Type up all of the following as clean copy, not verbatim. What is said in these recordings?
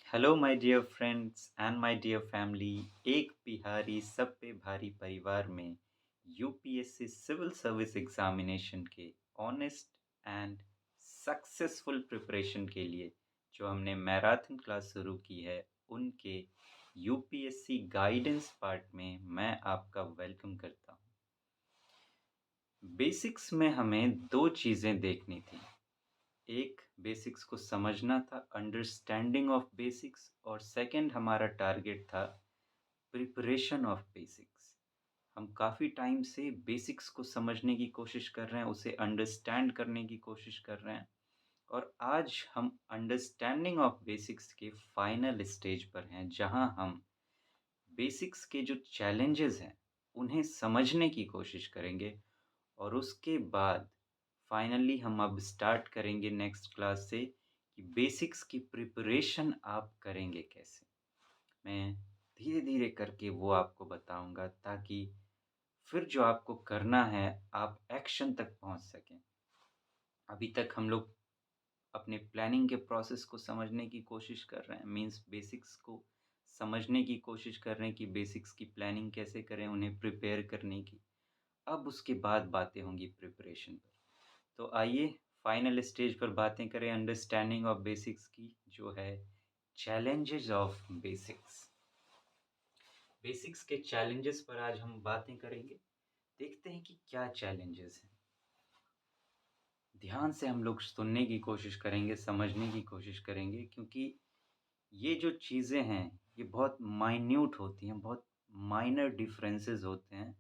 Hello my dear friends and my dear family. एक बिहारी सब पे भारी परिवार में यूपीएससी सिविल सर्विस एग्जामिनेशन के ऑनेस्ट एंड सक्सेसफुल प्रिपरेशन के लिए जो हमने मैराथन क्लास शुरू की है उनके यूपीएससी गाइडेंस पार्ट में मैं आपका वेलकम करता हूँ। बेसिक्स में हमें दो चीज़ें देखनी थी। एक बेसिक्स को समझना था, अंडरस्टैंडिंग ऑफ बेसिक्स, और सेकंड हमारा टारगेट था प्रिपरेशन ऑफ बेसिक्स। हम काफ़ी टाइम से बेसिक्स को समझने की कोशिश कर रहे हैं, उसे अंडरस्टैंड करने की कोशिश कर रहे हैं, और आज हम अंडरस्टैंडिंग ऑफ बेसिक्स के फाइनल स्टेज पर हैं, जहां हम बेसिक्स के जो चैलेंजेस हैं उन्हें समझने की कोशिश करेंगे, और उसके बाद फाइनली हम अब स्टार्ट करेंगे नेक्स्ट क्लास से कि बेसिक्स की प्रिपरेशन आप करेंगे कैसे। मैं धीरे-धीरे करके वो आपको बताऊँगा ताकि फिर जो आपको करना है आप एक्शन तक पहुँच सकें। अभी तक हम लोग अपने प्लानिंग के प्रोसेस को समझने की कोशिश कर रहे हैं, मीन्स बेसिक्स को समझने की कोशिश कर रहे हैं कि बेसिक्स की प्लानिंग कैसे करें, उन्हें प्रिपेयर करने की। अब उसके बाद बातें होंगी प्रिपरेशन पर। तो आइए फाइनल स्टेज पर बातें करें अंडरस्टैंडिंग ऑफ बेसिक्स की, जो है चैलेंजेस ऑफ बेसिक्स। बेसिक्स के चैलेंजेस पर आज हम बातें करेंगे। देखते हैं कि क्या चैलेंजेस हैं। ध्यान से हम लोग सुनने की कोशिश करेंगे, समझने की कोशिश करेंगे, क्योंकि ये जो चीज़ें हैं ये बहुत माइन्यूट होती हैं, बहुत माइनर डिफरेंसेस होते हैं,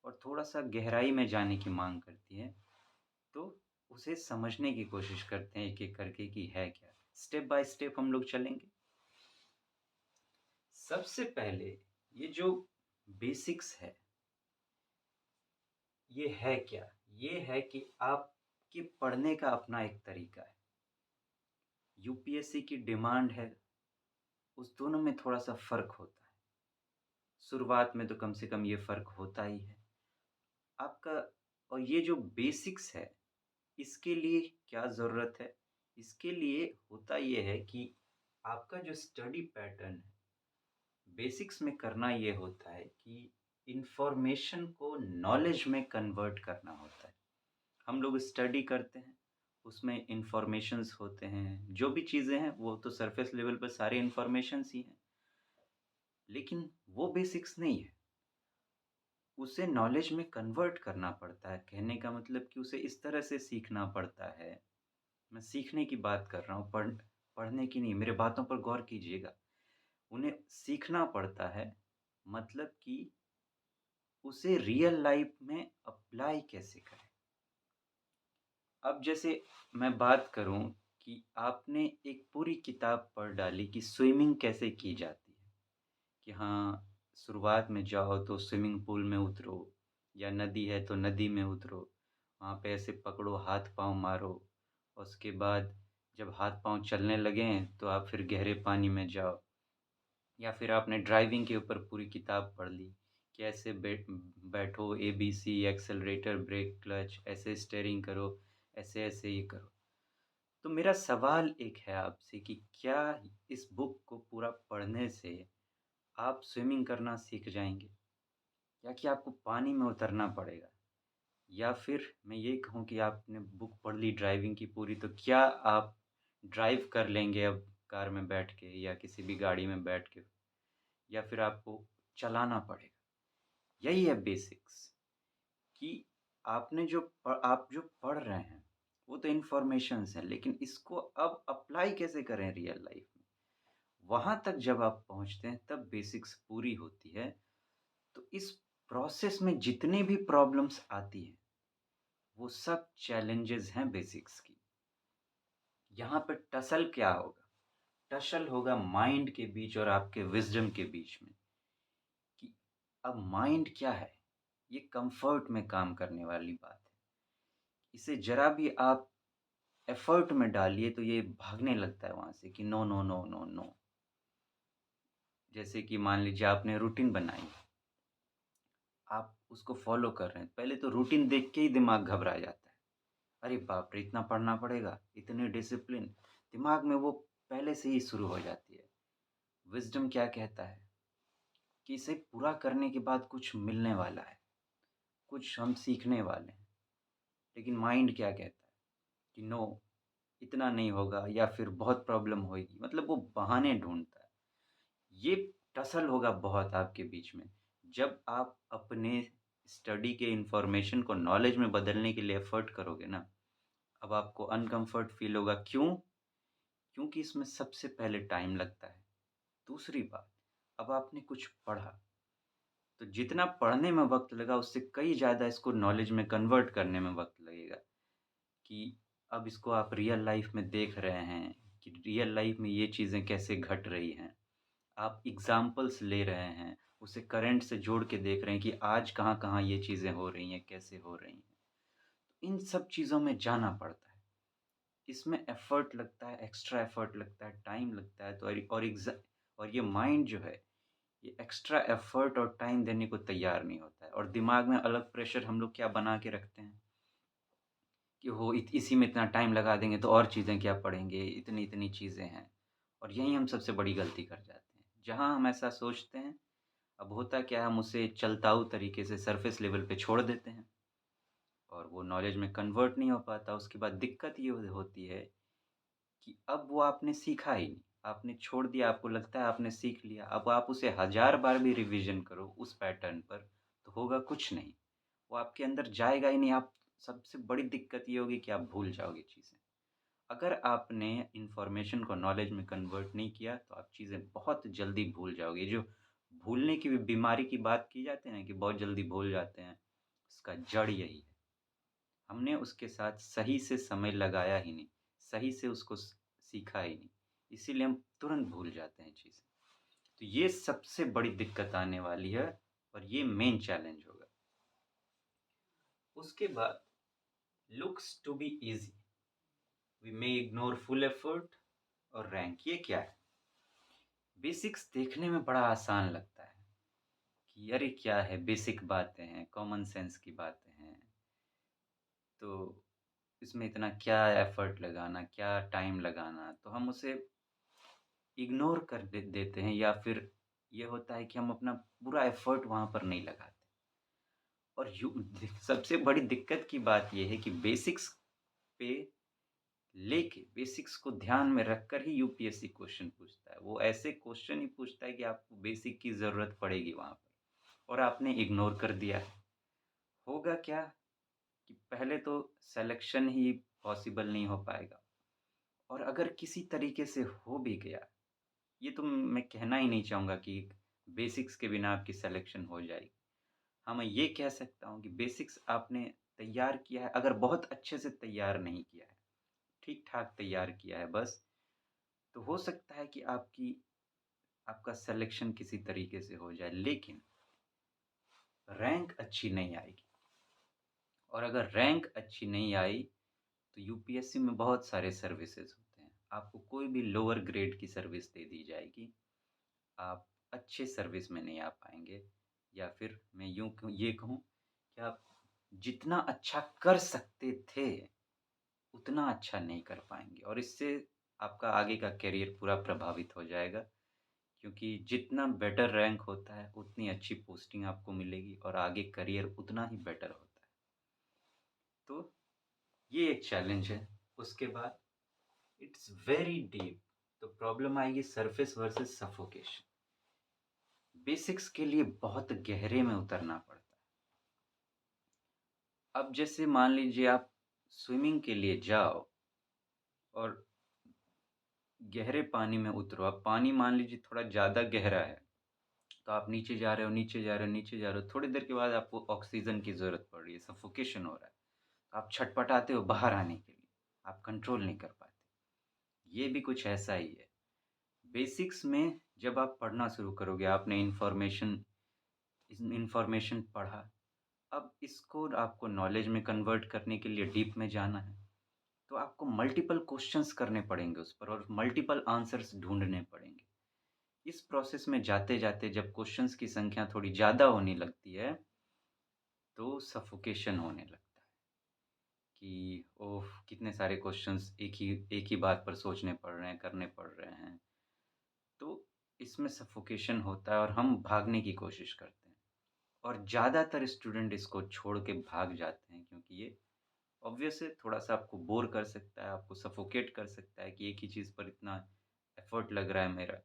और थोड़ा-सा गहराई में जाने की माँग करती है। तो उसे समझने की कोशिश करते हैं एक-एक करके कि है क्या। स्टेप बाय स्टेप हम लोग चलेंगे। सबसे पहले ये जो बेसिक्स है, ये है क्या? ये है कि आपके पढ़ने का अपना एक तरीका है। यूपीएससी की डिमांड है, उस दोनों में थोड़ा-सा फ़र्क होता है। शुरुआत में तो कम से कम ये फ़र्क होता ही है। आपका और ये जो बेसिक्स है, इसके लिए क्या ज़रूरत है? इसके लिए होता ये है कि आपका जो स्टडी पैटर्न है, बेसिक्स में करना ये होता है कि इन्फॉर्मेशन को नॉलेज में कन्वर्ट करना होता है। हम लोग स्टडी करते हैं, उसमें इन्फॉर्मेशंस होते हैं, जो भी चीज़ें हैं वो तो सरफेस लेवल पर सारी इन्फॉर्मेशंस ही हैं, लेकिन वो बेसिक्स नहीं है। उसे नॉलेज में कन्वर्ट करना पड़ता है। कहने का मतलब कि उसे इस तरह से सीखना पड़ता है। मैं सीखने की बात कर रहा हूँ, पढ़ने की नहीं, मेरे बातों पर गौर कीजिएगा। उन्हें सीखना पड़ता है, मतलब कि उसे रियल लाइफ में अप्लाई कैसे करें। अब जैसे मैं बात करूं कि आपने एक पूरी किताब पढ़ डाली कि स्विमिंग कैसे की जाती है, कि हाँ, शुरुआत में जाओ तो स्विमिंग पूल में उतरो, या नदी है तो नदी में उतरो, वहाँ पे ऐसे पकड़ो, हाथ पाँव मारो, और उसके बाद जब हाथ पाँव चलने लगें तो आप फिर गहरे पानी में जाओ। या फिर आपने ड्राइविंग के ऊपर पूरी किताब पढ़ ली कि ऐसे बैठो, एबीसी, एक्सेलरेटर, ब्रेक, क्लच, ऐसे स्टीयरिंग करो, ऐसे-ऐसे ये करो। तो मेरा सवाल एक है आपसे कि क्या इस बुक को पूरा पढ़ने से आप स्विमिंग करना सीख जाएँगे? या कि आपको पानी में उतरना पड़ेगा? या फिर मैं ये कहूँ कि आपने बुक पढ़ ली ड्राइविंग की पूरी, तो क्या आप ड्राइव कर लेंगे अब कार में बैठ के या किसी भी गाड़ी में बैठ के? या फिर आपको चलाना पड़ेगा? यही है बेसिक्स, कि आप जो पढ़ रहे हैं, वो तो इन्फॉर्मेशंस हैं, लेकिन इसको अब अप्लाई कैसे करें रियल लाइफ में? वहाँ तक जब आप पहुँचते हैं तब बेसिक्स पूरी होती है। तो इस प्रोसेस में जितनी भी प्रॉब्लम्स आती हैं, वो सब चैलेंजेस हैं बेसिक्स की। यहाँ पे टसल क्या होगा? टसल होगा माइंड के बीच और आपके विज़डम के बीच में, कि अब माइंड क्या है? ये कम्फ़र्ट में काम करने वाली बात है। इसे ज़रा भी आप एफ़र्ट में डालिए तो ये भागने लगता है वहाँ से कि no, no, no, no, no. जैसे कि मान लीजिए आपने रूटीन बनाई, आप उसको फ़ॉलो कर रहे हैं। पहले तो रूटीन देख के ही दिमाग घबरा जाता है। अरे बाप रे! इतना पढ़ना पड़ेगा, इतने डिसिप्लिन, दिमाग में वो पहले से ही शुरू हो जाती है। विज़डम क्या कहता है कि इसे पूरा करने के बाद कुछ मिलने वाला है, कुछ हम सीखने वाले हैं। लेकिन माइंड क्या कहता है कि नो, इतना नहीं होगा या फिर बहुत प्रॉब्लम होएगी, मतलब वो बहाने ढूँढता है। ये टसल होगा बहुत आपके बीच में। जब आप अपने स्टडी के इन्फॉर्मेशन को नॉलेज में बदलने के लिए एफ़र्ट करोगे ना, अब आपको अनकम्फ़र्ट फ़ील होगा। क्यों? क्योंकि इसमें सबसे पहले टाइम लगता है। दूसरी बात, अब आपने कुछ पढ़ा, तो जितना पढ़ने में वक़्त लगा उससे कई ज़्यादा इसको नॉलेज में कन्वर्ट करने में वक़्त लगेगा। कि अब इसको आप रियल लाइफ़ में देख रहे हैं कि रियल लाइफ़ में ये चीज़ें कैसे घट रही हैं। आप एग्ज़ाम्पल्स ले रहे हैं, उसे करंट से जोड़ के देख रहे हैं कि आज कहाँ-कहाँ ये चीज़ें हो रही हैं, कैसे हो रही हैं। इन सब चीज़ों में जाना पड़ता है। इसमें एफ़र्ट लगता है, एक्स्ट्रा एफ़र्ट लगता है, टाइम लगता है, तो और ये माइंड जो है, ये एक्स्ट्रा एफ़र्ट और टाइम देने को तैयार नहीं होता है और दिमाग में अलग प्रेशर हम लोग क्या बना के रखते हैं कि वो इसी में इतना टाइम लगा देंगे तो और चीज़ें क्या पढ़ेंगे, इतनी-इतनी चीज़ें हैं। और यही हम सबसे बड़ी गलती कर जाते हैं। जहाँ हम ऐसा सोचते हैं, अब होता क्या है हम उसे चलताऊ तरीके से सरफ़ेस लेवल पे छोड़ देते हैं और वो नॉलेज में कन्वर्ट नहीं हो पाता। उसके बाद दिक्कत ये होती है कि अब वो आपने सीखा ही नहीं। आपने छोड़ दिया, आपको लगता है आपने सीख लिया। अब आप उसे हज़ार बार भी रिविज़न करो उस पैटर्न पर, तो होगा कुछ नहीं। वो आपके अंदर जाएगा ही नहीं। आप सबसे बड़ी दिक्कत ये होगी कि आप भूल जाओगे चीज़ें। अगर आपने इन्फॉर्मेशन को नॉलेज में कन्वर्ट नहीं किया, तो आप चीज़ें बहुत जल्दी भूल जाओगे। जो भूलने की बीमारी की बात की जाती है ना कि बहुत जल्दी भूल जाते हैं, उसका जड़ यही है। हमने उसके साथ सही से समय लगाया ही नहीं, सही से उसको सीखा ही नहीं, इसीलिए हम तुरंत भूल जाते हैं चीज़ें। तो ये सबसे बड़ी दिक्कत आने वाली है और ये मेन चैलेंज होगा। उसके बाद looks to be easy, we may ignore full effort और रैंक। ये क्या है? बेसिक्स देखने में बड़ा आसान लगता है कि अरे क्या है, बेसिक बातें हैं, कॉमन सेंस की बातें हैं, तो इसमें इतना क्या एफर्ट लगाना, क्या टाइम लगाना, तो हम उसे इग्नोर कर देते हैं या फिर ये होता है कि हम अपना पूरा एफर्ट वहाँ पर नहीं लगाते। और सबसे बड़ी दिक्कत की बात ये है कि बेसिक्स पे लेके बेसिक्स को ध्यान में रखकर ही यूपीएससी क्वेश्चन पूछता है। वो ऐसे क्वेश्चन ही पूछता है कि आपको बेसिक की ज़रूरत पड़ेगी वहाँ पर और आपने इग्नोर कर दिया है। होगा क्या कि पहले तो सिलेक्शन ही पॉसिबल नहीं हो पाएगा और अगर किसी तरीके से हो भी गया, ये तो मैं कहना ही नहीं चाहूँगा कि बेसिक्स के बिना आपकी सिलेक्शन हो जाएगी। हाँ, मैं ये कह सकता हूँ कि बेसिक्स आपने तैयार किया है, अगर बहुत अच्छे से तैयार नहीं किया है, ठीक-ठाक तैयार किया है बस, तो हो सकता है कि आपका सिलेक्शन किसी तरीके से हो जाए, लेकिन रैंक अच्छी नहीं आएगी और अगर रैंक अच्छी नहीं आई, तो यूपीएससी में बहुत सारे सर्विसेज़ होते हैं। आपको कोई भी लोअर ग्रेड की सर्विस दे दी जाएगी, आप अच्छे सर्विस में नहीं आ पाएँगे या फिर मैं ये कहूँ कि आप जितना अच्छा कर सकते थे, उतना अच्छा नहीं कर पाएँगे और इससे आपका आगे का करियर पूरा प्रभावित हो जाएगा। क्योंकि जितना बेटर रैंक होता है, उतनी अच्छी पोस्टिंग आपको मिलेगी और आगे करियर उतना ही बेटर होता है। तो ये एक चैलेंज है। उसके बाद इट्स वेरी डीप, तो प्रॉब्लम आएगी सरफेस वर्सेस सफोकेशन। बेसिक्स के लिए बहुत गहरे में उतरना पड़ता है। अब जैसे मान लीजिए आप स्विमिंग के लिए जाओ और गहरे पानी में उतरो। अब पानी मान लीजिए थोड़ा ज़्यादा गहरा है, तो आप नीचे जा रहे हो, नीचे जा रहे हो, नीचे जा रहे हो। थोड़ी देर के बाद आपको ऑक्सीजन की ज़रूरत पड़ रही है, सफोकेशन हो रहा है। आप छटपटाते हो बाहर आने के लिए, आप कंट्रोल नहीं कर पाते। ये भी कुछ ऐसा ही है। बेसिक्स में जब आप पढ़ना शुरू करोगे, आपने इन्फॉर्मेशन पढ़ा, अब इसको आपको नॉलेज में कन्वर्ट करने के लिए डीप में जाना है, तो आपको मल्टीपल क्वेश्चंस करने पड़ेंगे उस पर और मल्टीपल आंसर्स ढूँढने पड़ेंगे। इस प्रोसेस में जाते-जाते जब क्वेश्चंस की संख्या थोड़ी ज़्यादा होने लगती है, तो सफोकेशन होने लगता है कि ओह! कितने सारे क्वेश्चंस एक ही बात पर सोचने पड़ रहे हैं, करने पड़ रहे हैं। तो इसमें सफोकेशन होता है और हम भागने की कोशिश करते हैं और ज़्यादातर स्टूडेंट इसको छोड़ के भाग जाते हैं क्योंकि ये ऑब्वियस है थोड़ा-सा आपको बोर कर सकता है, आपको सफोकेट कर सकता है कि एक ही चीज़ पर इतना एफर्ट लग रहा है मेरा।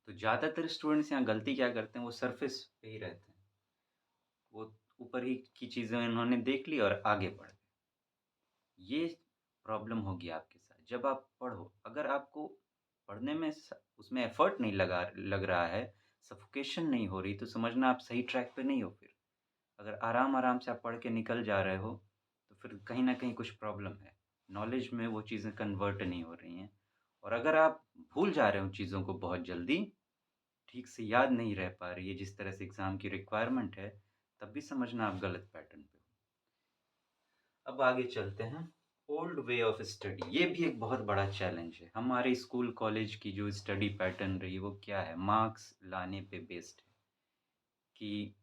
तो ज़्यादातर स्टूडेंट्स यहाँ गलती क्या करते हैं, वो सरफेस पे ही रहते हैं। वो ऊपर ही की चीज़ें उन्होंने देख ली और आगे बढ़ गए। ये प्रॉब्लम होगी आपके साथ। जब आप पढ़ो, अगर आपको पढ़ने में उसमें एफर्ट नहीं लग रहा है, सफोकेशन नहीं हो रही, तो समझना आप सही ट्रैक पे नहीं हो फिर। अगर आराम-आराम से आप पढ़ के निकल जा रहे हो, तो फिर कहीं न कहीं कुछ प्रॉब्लम है। नॉलेज में वो चीज़ें कन्वर्ट नहीं हो रही हैं और अगर आप भूल जा रहे हो चीज़ों को बहुत जल्दी, ठीक से याद नहीं रह पा रही है जिस तरह से एग्ज़ाम की रिक्वायरमेंट है, तब भी समझना आप गलत पैटर्न पे हो। अब आगे चलते हैं, ओल्ड वे ऑफ स्टडी ये भी एक बहुत बड़ा चैलेंज है। हमारे स्कूल कॉलेज की जो स्टडी पैटर्न रही वो क्या है? मार्क्स लाने पे बेस्ड है कि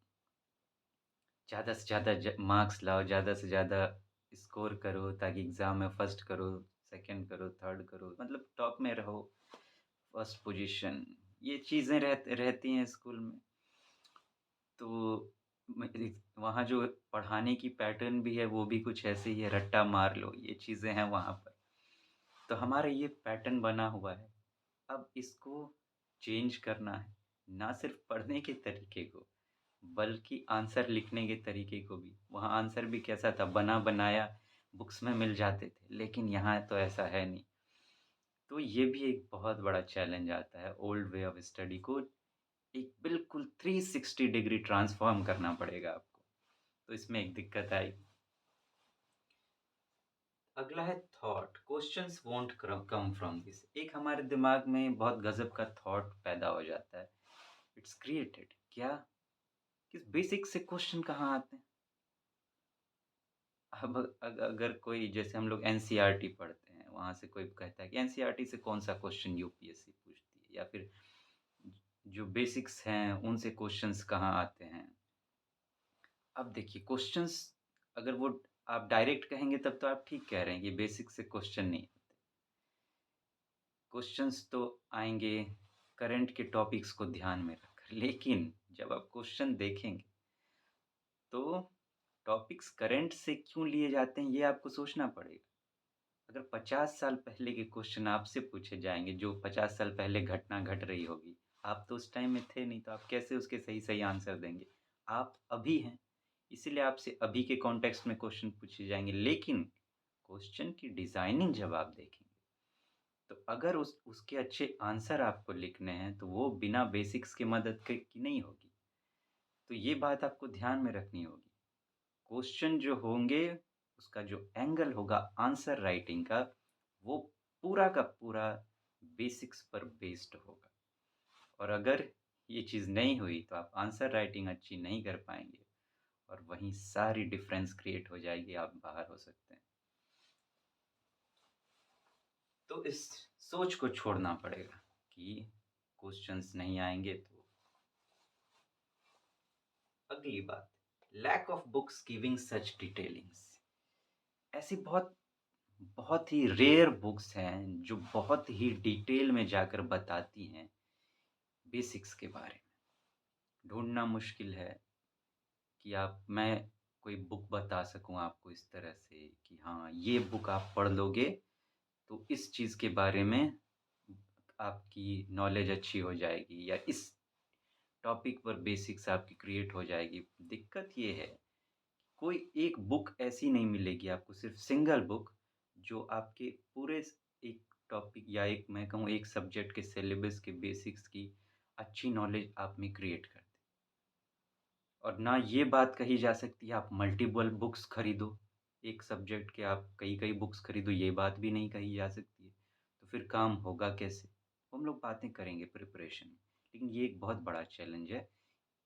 ज़्यादा से ज़्यादा मार्क्स लाओ, ज़्यादा से ज़्यादा स्कोर करो ताकि एग्ज़ाम में फर्स्ट करो, सेकंड करो, थर्ड करो, मतलब टॉप में रहो, फर्स्ट पोजीशन। ये चीज़ें रहती हैं स्कूल में। तो वहाँ जो पढ़ाने की पैटर्न भी है वो भी कुछ ऐसे ही है, रट्टा मार लो, ये चीज़ें हैं वहाँ पर। तो हमारा ये पैटर्न बना हुआ है। अब इसको चेंज करना है, ना सिर्फ़ पढ़ने के तरीके को, बल्कि आंसर लिखने के तरीके को भी। वहाँ आंसर भी कैसा था, बना-बनाया बुक्स में मिल जाते थे, लेकिन यहाँ तो ऐसा है नहीं। तो ये भी एक बहुत बड़ा चैलेंज आता है ओल्ड वे ऑफ स्टडी को एक बिल्कुल 360 डिग्री ट्रांसफ़ॉर्म करना पड़ेगा आपको। तो इसमें एक दिक्कत आई। अगला है thought, questions won't come from this. एक हमारे दिमाग में बहुत गज़ब का थॉट पैदा हो जाता है। इट्स क्रिएटेड क्या? किस बेसिक से क्वेश्चन कहाँ आते हैं? अब अगर कोई जैसे हम लोग एनसीईआरटी पढ़ते हैं, वहाँ से कोई कहता है कि एनसीईआरटी से कौन-सा क्वेश्चन यूपीएससी पूछती है या फिर जो बेसिक्स हैं, उनसे क्वेश्चंस कहाँ आते हैं? अब देखिए क्वेश्चंस अगर वो आप डायरेक्ट कहेंगे तब तो आप ठीक कह रहे हैं कि बेसिक से क्वेश्चन नहीं आते। क्वेश्चंस तो आएँगे करंट के टॉपिक्स को ध्यान में रखकर, लेकिन जब आप क्वेश्चन देखेंगे, तो टॉपिक्स करंट से क्यों लिए जाते हैं, ये आपको सोचना पड़ेगा। अगर 50 साल पहले के क्वेश्चन आपसे पूछे जाएँगे, जो 50 साल पहले घटना घट रही होगी, आप तो उस टाइम में थे नहीं, तो आप कैसे उसके सही-सही आंसर देंगे? आप अभी हैं, इसीलिए आपसे अभी के कॉन्टेक्स्ट में क्वेश्चन पूछे जाएँगे, लेकिन क्वेश्चन की डिज़ाइनिंग जब आप देखेंगे, तो अगर उसके अच्छे आंसर आपको लिखने हैं, तो वो बिना बेसिक्स की मदद के की नहीं होगी। तो ये बात आपको ध्यान में रखनी होगी। क्वेश्चन जो होंगे, उसका जो एंगल होगा आंसर राइटिंग का, वो पूरा का पूरा बेसिक्स पर बेस्ड होगा। और अगर ये चीज़ नहीं हुई, तो आप आंसर राइटिंग अच्छी नहीं कर पाएँगे और वहीं सारी डिफ़रेंस क्रिएट हो जाएगी, आप बाहर हो सकते हैं। तो इस सोच को छोड़ना पड़ेगा कि क्वेश्चंस नहीं आएँगे तो अगली बात, lack of books giving such detailings. ऐसी बहुत बहुत ही रेयर बुक्स हैं जो बहुत ही डिटेल में जाकर बताती हैं बेसिक्स के बारे में। ढूँढना मुश्किल है कि मैं कोई बुक बता सकूँ आपको इस तरह से कि हाँ, ये बुक आप पढ़ लोगे तो इस चीज़ के बारे में आपकी नॉलेज अच्छी हो जाएगी या इस टॉपिक पर बेसिक्स आपकी क्रिएट हो जाएगी। दिक्कत ये है, कोई एक बुक ऐसी नहीं मिलेगी आपको सिर्फ़ सिंगल बुक जो आपके पूरे एक टॉपिक या एक मैं कहूँ एक सब्जेक्ट के सिलेबस के बेसिक्स की अच्छी नॉलेज आप में क्रिएट कर दे। और ना ये बात कही जा सकती है आप मल्टीपल बुक्स खरीदो, एक सब्जेक्ट के आप कई-कई बुक्स खरीदो, ये बात भी नहीं कही जा सकती है। तो फिर काम होगा कैसे? हम लोग बातें करेंगे प्रिपरेशन में, लेकिन ये एक बहुत बड़ा चैलेंज है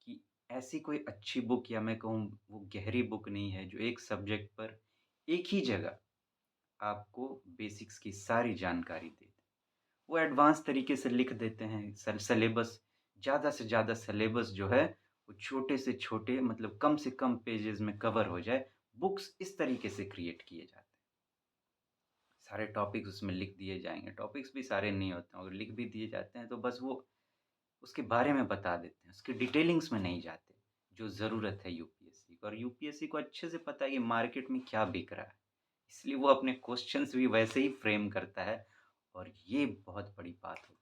कि ऐसी कोई अच्छी बुक या मैं कहूँ वो गहरी बुक नहीं है जो एक सब्जेक्ट पर एक ही जगह आपको बेसिक्स की सारी जानकारी दे दे। वो एडवांस तरीके से लिख देते हैं सिलेबस ज़्यादा से ज़्यादा सिलेबस जो है वो छोटे से छोटे मतलब कम से कम पेजेज़ में कवर हो जाए। बुक्स इस तरीके से क्रिएट किए जाते हैं। सारे टॉपिक्स उसमें लिख दिए जाएँगे, टॉपिक्स भी सारे नहीं होते हैं, अगर लिख भी दिए जाते हैं तो बस वो उसके बारे में बता देते हैं, उसकी डिटेलिंग्स में नहीं जाते, जो ज़रूरत है यूपीएससी को। और यूपीएससी को अच्छे से पता है कि मार्केट में क्या बिक रहा है, इसलिए वो अपने क्वेश्चंस भी वैसे ही फ्रेम करता है और ये बहुत बड़ी बात होती है।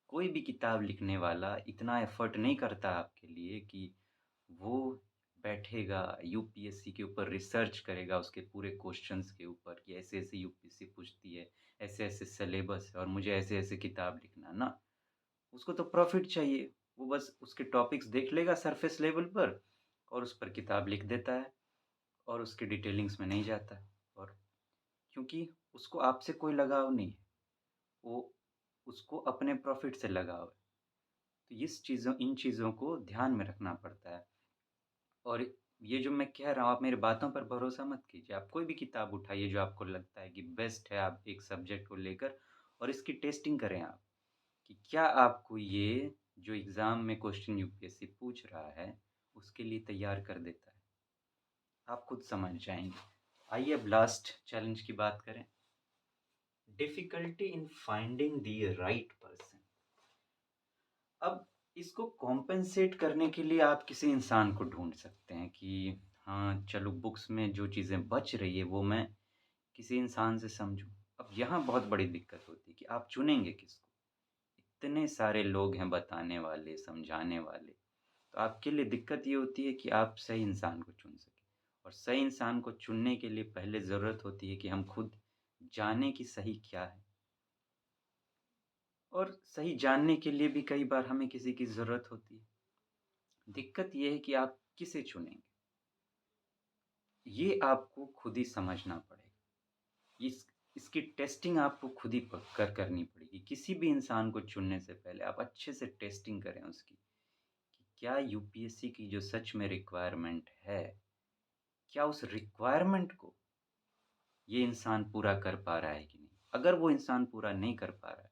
कोई भी किताब लिखने वाला इतना एफ़र्ट नहीं करता आपके लिए कि वो बैठेगा, यूपीएससी के ऊपर रिसर्च करेगा उसके पूरे क्वेश्चंस के ऊपर कि ऐसे-ऐसे यूपीएससी पूछती है, ऐसे-ऐसे सिलेबस है और मुझे ऐसे-ऐसे किताब लिखना है ना। उसको तो प्रॉफ़िट चाहिए, वो बस उसके टॉपिक्स देख लेगा सरफ़ेस लेवल पर और उस पर किताब लिख देता है और उसकी डिटेलिंग्स में नहीं जाता है। और क्योंकि उसको आपसे कोई लगाव नहीं है, वो उसको अपने प्रॉफ़िट से लगाव है। तो इन चीज़ों को ध्यान में रखना पड़ता है। और ये जो मैं कह रहा हूँ, आप मेरी बातों पर भरोसा मत कीजिए। आप कोई भी किताब उठाइए जो आपको लगता है कि बेस्ट है आप एक सब्जेक्ट को लेकर और इसकी टेस्टिंग करें आप, कि क्या आपको ये जो एग्ज़ाम में क्वेश्चन यूपीएससी पूछ रहा है, उसके लिए तैयार कर देता है। आप खुद समझ जाएँगे। आइए अब लास्ट चैलेंज की बात करें। Difficulty in finding the right person. अब इसको कॉम्पेंसेट करने के लिए आप किसी इंसान को ढूँढ सकते हैं कि हाँ, चलो बुक्स में जो चीज़ें बच रही है वो मैं किसी इंसान से समझूँ। अब यहाँ बहुत बड़ी दिक्कत होती है कि आप चुनेंगे किसको? इतने सारे लोग हैं बताने वाले, समझाने वाले। तो आपके लिए दिक्कत ये होती है कि आप सही इंसान को चुन सकें। और सही इंसान को चुनने के लिए पहले ज़रूरत होती है कि हम खुद जानें कि सही क्या है। और सही जानने के लिए भी कई बार हमें किसी की ज़रूरत होती है। दिक्कत ये है कि आप किसे चुनेंगे, ये आपको खुद ही समझना पड़ेगा। इसकी टेस्टिंग आपको खुद ही करनी पड़ेगी। किसी भी इंसान को चुनने से पहले आप अच्छे से टेस्टिंग करें उसकी, कि क्या यूपीएससी की जो सच में रिक्वायरमेंट है, क्या उस रिक्वायरमेंट को ये इंसान पूरा कर पा रहा है कि नहीं? अगर वो इंसान पूरा नहीं कर पा रहा है,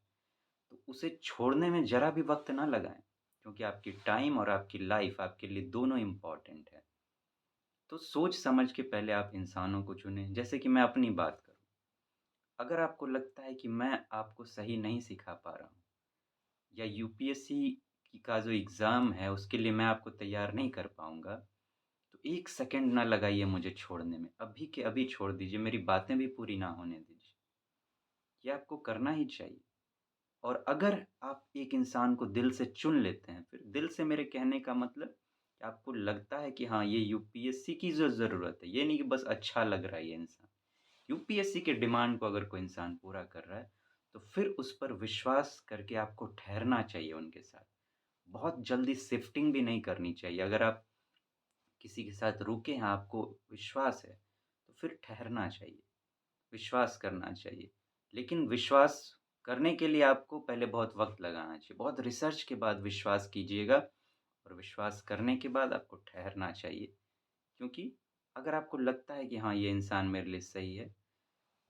तो उसे छोड़ने में ज़रा भी वक़्त ना लगाएँ, क्योंकि आपकी टाइम और आपकी लाइफ़ आपके लिए दोनों इम्पोर्टेंट है। तो सोच समझ के पहले आप इंसानों को चुनें। जैसे कि मैं अपनी बात करूँ, अगर आपको लगता है कि मैं आपको सही नहीं सिखा पा रहा हूँ या यूपीएससी की का जो एग्ज़ाम है उसके लिए मैं आपको तैयार नहीं कर पाऊँगा, तो 1 सेकंड ना लगाइए मुझे छोड़ने में। अभी के अभी छोड़ दीजिए, मेरी बातें भी पूरी ना होने दीजिए। ये आपको करना ही चाहिए। और अगर आप एक इंसान को दिल से चुन लेते हैं, फिर दिल से मेरे कहने का मतलब कि आपको लगता है कि हाँ, ये यूपीएससी की जो ज़रूरत है, ये नहीं कि बस अच्छा लग रहा है ये इंसान। यूपीएससी के डिमांड को अगर कोई इंसान पूरा कर रहा है, तो फिर उस पर विश्वास करके आपको ठहरना चाहिए उनके साथ। बहुत जल्दी शिफ्टिंग भी नहीं करनी चाहिए। अगर आप किसी के साथ रुके हैं, आपको विश्वास है, तो फिर ठहरना चाहिए, विश्वास करना चाहिए। लेकिन विश्वास करने के लिए आपको पहले बहुत वक़्त लगाना चाहिए। बहुत रिसर्च के बाद विश्वास कीजिएगा और विश्वास करने के बाद आपको ठहरना चाहिए। क्योंकि अगर आपको लगता है कि हाँ, ये इंसान मेरे लिए सही है,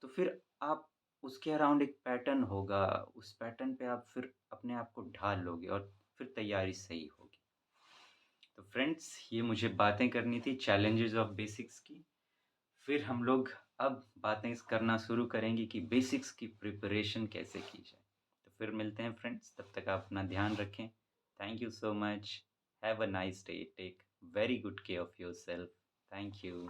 तो फिर आप उसके अराउंड एक पैटर्न होगा, उस पैटर्न पे आप फिर अपने आप को ढाल लोगे और फिर तैयारी सही होगी। तो फ्रेंड्स, ये मुझे बातें करनी थी चैलेंजेज़ ऑफ बेसिक्स की। फिर हम लोग अब बातें करना शुरू करेंगे कि बेसिक्स की प्रिपरेशन कैसे की जाए। तो फिर मिलते हैं फ्रेंड्स, तब तक आप अपना ध्यान रखें। Thank you so much. Have a nice day. Take very good care of yourself. Thank you.